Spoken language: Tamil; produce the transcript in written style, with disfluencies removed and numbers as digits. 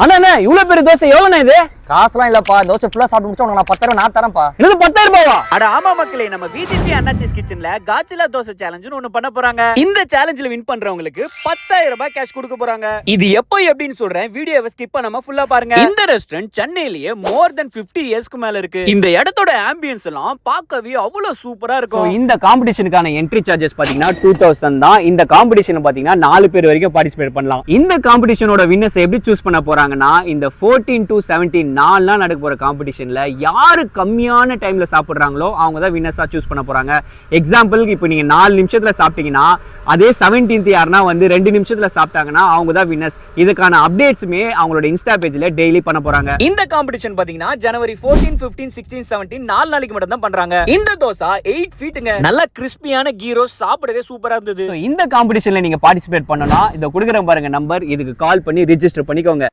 அண்ணா இவ்வளவு பெரிய தோசை எவ்வளவுண்ணா இது? காசுலாம் இல்லப்பா, தோசை ஃபுல்லா சாப்பிட்டு முடிச்சா உனக்கு நான் 10,000 நான் தரேன்ப்பா. எனக்கு 10,000 ரூபாவா? அட ஆமா மக்களே, நம்ம விஜிபி அண்ணாச்சிஸ் கிச்சன்ல காச்சிலா தோசை சேலஞ்சுன்னு ஒண்ணு பண்ண போறாங்க. இந்த சேலஞ்சில வின் பண்றவங்களுக்கு 10,000 ரூபாய் கேஷ் கொடுக்க போறாங்க. இது எப்போ எப்படின்னு சொல்றேன், வீடியோவை ஸ்கிப் பண்ணாம ஃபுல்லா பாருங்க. இந்த ரெஸ்டாரண்ட் சென்னையிலேயே மோர் தென் 50 இயர்ஸ்க்கு மேல இருக்கு. இந்த இடத்தோட ஆம்பியன்ஸ் எல்லாம் பார்க்கவே அவ்வளவு சூப்பரா இருக்கும். இந்த காம்படிஷனுக்கான என்ட்ரி சார்ஜஸ் பாத்தீங்கன்னா 2000 தான். இந்த காம்படிஷன் பாத்தீங்கன்னா 4 பேர் வரைக்கும் பார்ட்டிசிபேட் பண்ணலாம். இந்த காம்படிஷனோட வின்னர்ஸ் எப்படி சூஸ் பண்ண போறாங்கன்னா, இந்த 14 to 17 நாள்லாம் நடக்க போற காம்படிஷன்ல யாரு கம்மியான டைம்ல சாப்பிடுறாங்களோ அவங்க தான் வின்னர்ஸா சூஸ் பண்ண போறாங்க. எக்ஸாம்பிளுக்கு இப்போ நீங்க 4 நிமிஷத்துல சாப்பிட்டீங்கன்னா, அதே 17th யாருன்னா வந்து 2 நிமிஷத்துல சாப்பிட்டாங்கன்னா அவங்க தான் வின்னர்ஸ். இதுக்கான அப்டேட்ஸுமே அவங்களோட இன்ஸ்டா பேஜ்ல டெய்லி பண்ண போறாங்க. இந்த காம்படிஷன் பாத்தீங்கன்னா ஜனவரி 14, 15, 16, 17 4 நாளைக்கு மட்டும் தான் பண்றாங்க. இந்த தோசை 8 ஃபீட்டுங்க, நல்ல கிறிஸ்பியான கீ ரோஸ்ட், சாப்பிடவே சூப்பரா இருந்தது. இந்த காம்படிஷன்ல நீங்க பார்ட்டிசிபேட் பண்ணனும்னா இத கொடுக்குறேன் பாருங்க நம்பர், இதுக்கு கால் பண்ணி ரிஜிஸ்டர் பண்ணிக்கோங்க.